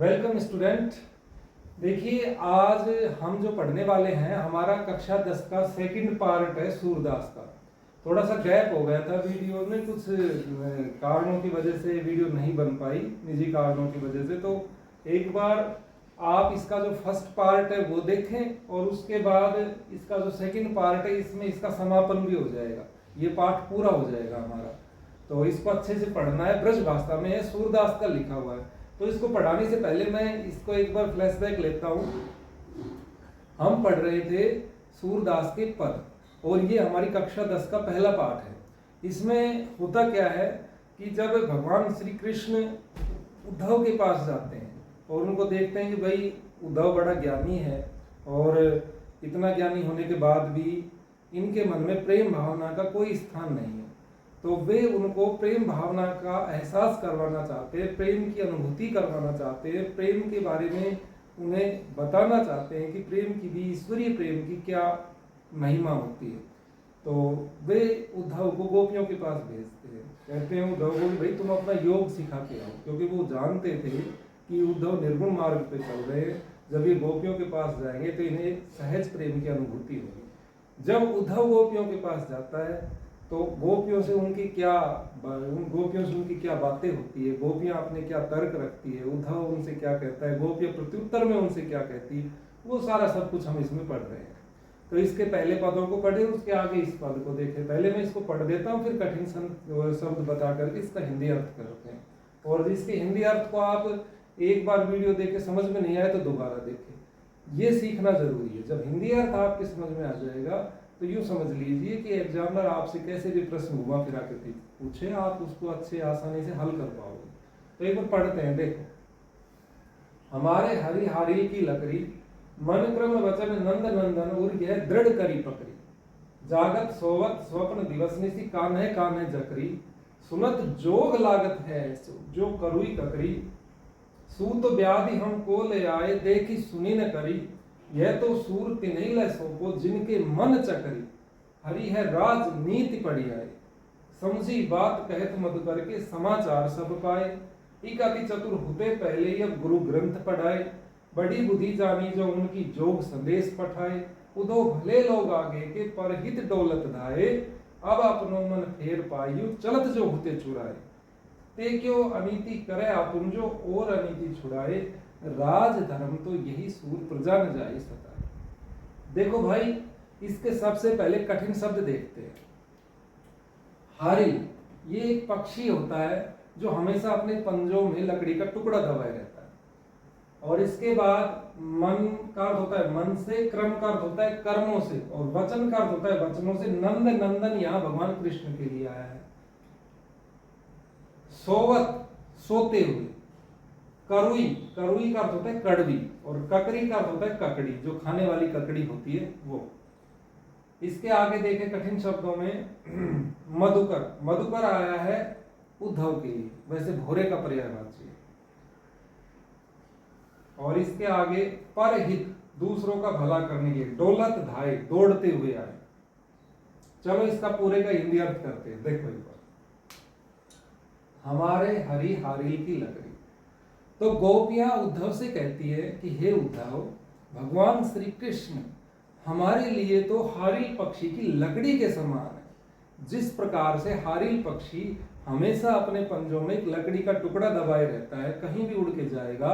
Welcome student. देखिए, आज हम जो पढ़ने वाले हैं हमारा कक्षा 10 का सेकंड पार्ट है सूरदास का। थोड़ा सा गैप हो गया था वीडियो में, कुछ कारणों की वजह से वीडियो नहीं बन पाई, निजी कारणों की वजह से। तो एक बार आप इसका जो फर्स्ट पार्ट है वो देखें और उसके बाद इसका जो सेकंड पार्ट है इसमें इसका समापन भी हो जाएगा, ये पार्ट पूरा हो जाएगा हमारा। तो इसको अच्छे से पढ़ना है, ब्रज भाषा में है, सूरदास का लिखा हुआ है। तो इसको पढ़ाने से पहले मैं इसको एक बार फ्लैशबैक लेता हूँ। हम पढ़ रहे थे सूरदास के पद और ये हमारी कक्षा 10 का पहला पाठ है। इसमें होता क्या है कि जब भगवान श्री कृष्ण उद्धव के पास जाते हैं और उनको देखते हैं कि भाई उद्धव बड़ा ज्ञानी है और इतना ज्ञानी होने के बाद भी इनके मन में प्रेम भावना का कोई स्थान नहीं है, तो वे उनको प्रेम भावना का एहसास करवाना चाहते हैं, प्रेम की अनुभूति करवाना चाहते हैं, प्रेम के बारे में उन्हें बताना चाहते हैं कि प्रेम की भी, ईश्वरीय प्रेम की क्या महिमा होती है। तो वे उद्धव को गोपियों के पास भेजते हैं, कहते हैं उद्धव को भाई तुम अपना योग सिखा के आओ, क्योंकि वो जानते थे कि उद्धव निर्गुण मार्ग पे चल रहे हैं। जब ये गोपियों के पास जाएंगे तो इन्हें सहज प्रेम की अनुभूति होगी। जब उद्धव गोपियों के पास जाता है तो गोपियों से उनकी क्या बातें होती है, गोपियां अपने क्या तर्क रखती है, उद्धव उनसे क्या कहता है, गोपियां प्रत्युत्तर में उनसे क्या कहती है, वो सारा सब कुछ हम इसमें पढ़ रहे हैं। तो इसके पहले पदों को पढ़े, उसके आगे इस पद को देखें। पहले मैं इसको पढ़ देता हूँ, फिर कठिन शब्द बता करके इसका हिंदी अर्थ करते हैं। और इसके हिंदी अर्थ को आप एक बार वीडियो देख के समझ में नहीं आए तो दोबारा देखें, ये सीखना जरूरी है। जब हिंदी अर्थ आपके समझ में आ जाएगा तो यूँ समझ लीजिए कि एग्जामिनर आपसे कैसे भी प्रश्न घुमा फिरा के पूछे, आप उसको अच्छे आसानी से हल कर पाओगे। तो एक बार पढ़ते हैं, देखो। हमारे हरि हारिल की लकड़ी, मन क्रम वचन नंद नंदन और यह दृढ़ करी पकड़ी, जागत सोवत स्वप्न दिवस निसी, कान्हे कान्हे जकरी, सुनत जोग लागत है जो करुई ककरी, सूत व्याधि हमको ले आए देखी सुनी न करी, यह तो सूर तिन्हीं लै सोपो जिनके मन चकरी, हरि है राजनीति पड़ी आए, समझी बात कहत मधुकर के समाचार सब पाए, एक अति चतुर हुते पहले अब गुरु ग्रंथ पढ़ाए, बड़ी बुद्धि जानी जो उनकी जोग संदेश पठाए, उदो भले लोग आगे के परहित डोलत धाये, अब अपनो मन फेर पायु चलत जो हुते चुराए, ते क्यों अनीति करे आपुन जो और अनीति छुड़ाए, राज धर्म तो यही सूर प्रजा न जाए सताए। देखो भाई, इसके सबसे पहले कठिन शब्द देखते हैं। हारिल, ये एक पक्षी होता है जो हमेशा अपने पंजों में लकड़ी का टुकड़ा दबाए रहता है। और इसके बाद मन का अर्थ होता है मन से, क्रम का अर्थ होता है कर्मों से, और वचन का अर्थ होता है वचनों से। नंद नंदन यहाँ भगवान कृष्ण के लिए आया है। सोवत, सोते हुए। करुई, करुई का अर्थ होता है कड़वी, और ककरी का अर्थ होता है ककड़ी, जो खाने वाली ककड़ी होती है वो। इसके आगे देखें कठिन शब्दों में मधुकर, मधुकर आया है उद्धव के लिए, वैसे भोरे का पर्यायवाची है। और इसके आगे परहित, दूसरों का भला करने के लिए। डोलत धाये, दौड़ते हुए आए। चलो इसका पूरे का हिंदी अर्थ करते हैं, देखो एक बार। हमारे हरि हारिल की लकड़ी, तो गोपियां उद्धव से कहती है कि हे उद्धव, भगवान श्री कृष्ण हमारे लिए तो हारिल पक्षी की लकड़ी के समान है। जिस प्रकार से हारिल पक्षी हमेशा अपने पंजों में एक लकड़ी का टुकड़ा दबाए रहता है, कहीं भी उड़ के जाएगा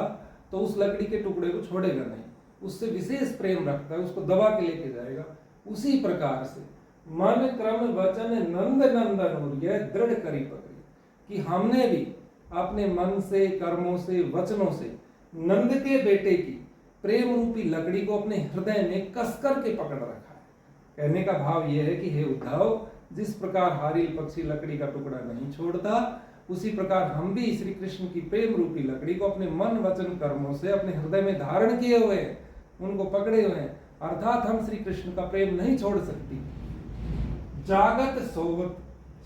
तो उस लकड़ी के टुकड़े को छोड़ेगा नहीं, उससे विशेष प्रेम रखता है, उसको दबा के लेके जाएगा। उसी प्रकार से मन क्रम वचन नंद नंदन और यह दृढ़ करी पकड़ी, कि हमने भी अपने मन से, कर्मों से, वचनों से नंद के बेटे की प्रेम रूपी लकड़ी को अपने हृदय में कसकर के पकड़ रखा है। कहने का भाव यह है कि हे उद्धव, जिस प्रकार हारिल पक्षी लकड़ी का टुकड़ा नहीं छोड़ता, उसी प्रकार हम भी श्री कृष्ण की प्रेम रूपी लकड़ी को अपने मन, वचन, कर्मों से अपने हृदय में धारण किए हुए हैं, उनको पकड़े हुए हैं, अर्थात हम श्री कृष्ण का प्रेम नहीं छोड़ सकती। जागत सोवत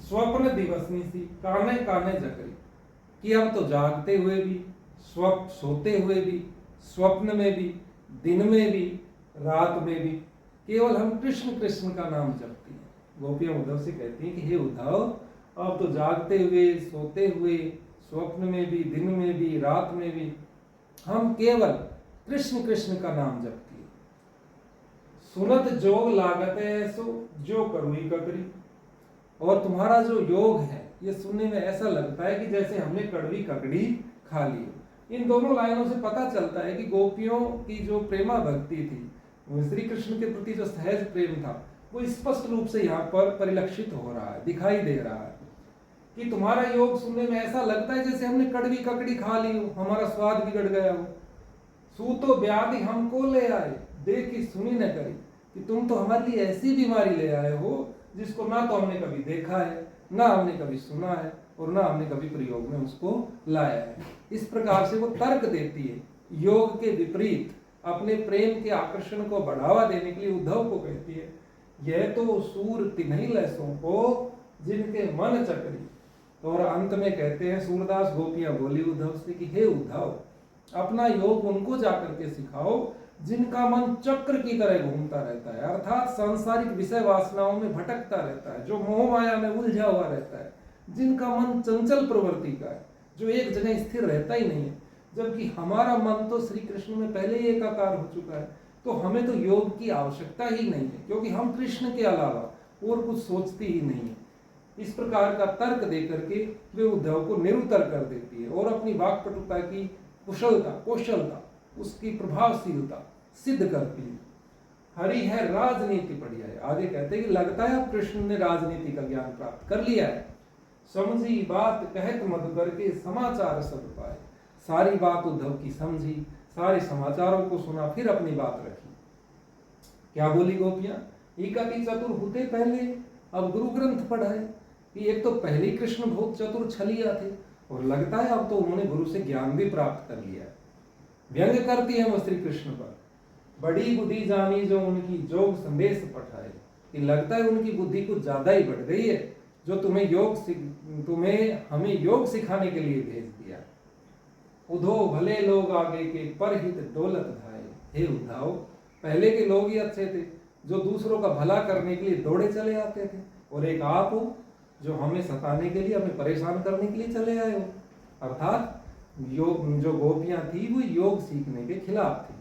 स्वप्न दिवसनी सी, काने काने जकरी, कि हम तो जागते हुए भी, सोते हुए भी, स्वप्न में भी, दिन में भी, रात में भी केवल हम कृष्ण कृष्ण का नाम जपती हैं। गोपियां उद्धव से कहती हैं कि हे उद्धव, अब तो जागते हुए, सोते हुए, स्वप्न में भी, दिन में भी, रात में भी हम केवल कृष्ण कृष्ण का नाम जपती। सुनत जोग लागत ऐसो जो करुई ककरी। और तुम्हारा जो योग है ये सुनने में ऐसा लगता है कि जैसे हमने कड़वी ककड़ी खा ली। इन दोनों लाइनों से पता चलता है कि गोपियों की जो प्रेमा भक्ति थी, श्री कृष्ण के प्रति जो सहज प्रेम था, वो स्पष्ट रूप से यहाँ पर परिलक्षित हो रहा है, दिखाई दे रहा है कि तुम्हारा योग सुनने में ऐसा लगता है जैसे हमने कड़वी ककड़ी खा ली हो, हमारा स्वाद बिगड़ गया हो। सूतो व्याधि हमको ले आए, देखी सुनी न करी, कि तुम तो हमारे लिए ऐसी बीमारी ले आए हो जिसको ना तो हमने कभी देखा है, ना हमने कभी सुना है, और ना हमने कभी प्रयोग में उसको लाया है। इस प्रकार से वो तर्क देती है, योग के विपरीत अपने प्रेम के आकर्षण को बढ़ावा देने के लिए उद्धव को कहती है, यह तो सूर तिन्ही लैसों को जिनके मन चक्री। और अंत में कहते हैं सूरदास गोपियां बोली उद्धव से कि हे उद्धव, अपना योग उनको जाकर के सिखाओ जिनका मन चक्र की तरह घूमता रहता है, अर्थात सांसारिक विषय वासनाओं में भटकता रहता है, जो मोह माया में उलझा हुआ रहता है, जिनका मन चंचल प्रवृत्ति का है, जो एक जगह स्थिर रहता ही नहीं है। जबकि हमारा मन तो श्री कृष्ण में पहले ही एकाकार हो चुका है, तो हमें तो योग की आवश्यकता ही नहीं है, क्योंकि हम कृष्ण के अलावा और कुछ सोचते ही नहीं है। इस प्रकार का तर्क देकर के वे उद्धव को निरुत्तर कर देती है और अपनी वाक्पटुता की कौशलता, उसकी प्रभावशीलता सिद्ध करती है। हरि है राजनीति बढ़िया है। आगे कहते हैं कि लगता है अब कृष्ण ने राजनीति का ज्ञान प्राप्त कर लिया है। समझी बात कहत मधुकर के समाचार सब पाए। सारी बात उद्धव की समझी, सारे समाचारों को सुना, फिर अपनी बात रखी। क्या बोली गोपियां? एकाकी चतुर होते पहले अब गुरु ग्रंथ पढ़ाए कि एक तो पहले ही कृष्ण बहुत चतुर छलिया थे, और लगता है अब तो उन्होंने गुरु से ज्ञान भी प्राप्त कर लिया है। व्यंग करती है वो श्री कृष्ण पर, बड़ी बुद्धि जानी जो उनकी जोग संदेश पठाए, कि लगता है उनकी बुद्धि कुछ ज्यादा ही बढ़ गई है, जो तुम्हें हमें योग सिखाने के लिए भेज दिया। उधो भले लोग आगे के परहित दौलत धाए। हे उद्धव, पहले के लोग ही अच्छे थे, जो दूसरों का भला करने के लिए दौड़े चले आते थे, और एक आप हो जो हमें सताने के लिए, हमें परेशान करने के लिए चले आए हो। अर्थात योग जो गोपियां थी वो योग सीखने के खिलाफ थी।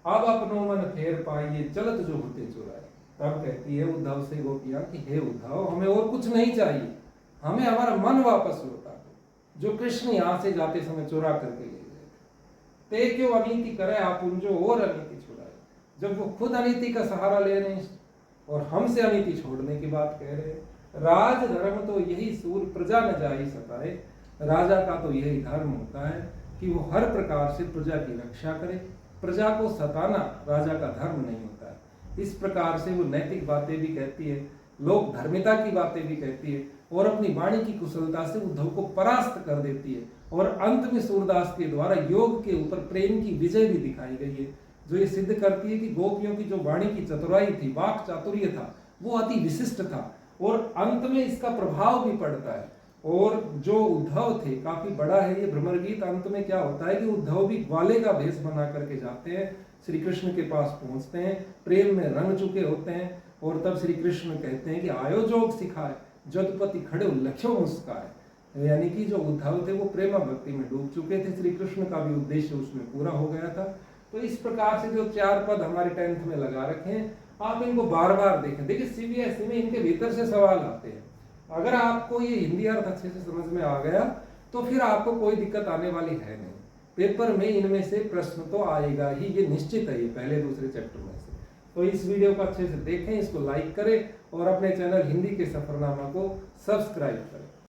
अब अपनो मन फेर पाइए चलत जो होते चुराए। तब कहती है उद्धव से गोपियां कि हे उद्धव, हमें और कुछ नहीं चाहिए, हमें हमारा मन वापस लौटा दो, जो कृष्ण यहाँ से जाते समय चुरा करके ले गए थे। ते क्यों अनीति करे आप उनजो और अनीति छुड़ाए। जब वो खुद अनीति का सहारा ले रहे हैं और हमसे अनीति छोड़ने की बात कह रहे हैं। राज धर्म तो यही सूर प्रजा न जाई सताए। राजा का तो यही धर्म होता है कि वो हर प्रकार से प्रजा की रक्षा करे। प्रजा को सताना राजा का धर्म नहीं होता है। इस प्रकार से वो नैतिक बातें भी कहती है, लोक धर्मिता की बातें भी कहती है, और अपनी वाणी की कुशलता से उद्धव को परास्त कर देती है। और अंत में सूरदास के द्वारा योग के ऊपर प्रेम की विजय भी दिखाई गई है, जो ये सिद्ध करती है कि गोपियों की जो वाणी की चतुराई थी, वाक चातुर्य था, वो अति विशिष्ट था, और अंत में इसका प्रभाव भी पड़ता है। और जो उद्धव थे, काफी बड़ा है ये भ्रमर गीत। अंत में क्या होता है कि उद्धव भी ग्वाले का भेष बना करके जाते हैं, श्री कृष्ण के पास पहुंचते हैं, प्रेम में रंग चुके होते हैं, और तब श्री कृष्ण कहते हैं कि आयो जोग सिखाए, जदुपति खड़े लक्ष्यों मुस्काए। यानी कि जो उद्धव थे वो प्रेमा भक्ति में डूब चुके थे, श्री कृष्ण का भी उद्देश्य उसमें पूरा हो गया था। तो इस प्रकार से जो 4 पद हमारे 10th में लगा रखे हैं, आप इनको बार बार देखें। देखिए सीबीएसई में इनके भीतर से सवाल आते हैं। अगर आपको ये हिंदी अर्थ अच्छे से समझ में आ गया तो फिर आपको कोई दिक्कत आने वाली है नहीं। पेपर में इनमें से प्रश्न तो आएगा ही, ये निश्चित है, ये पहले दूसरे चैप्टर में से। तो इस वीडियो को अच्छे से देखें, इसको लाइक करें और अपने चैनल हिंदी के सफरनामा को सब्सक्राइब करें।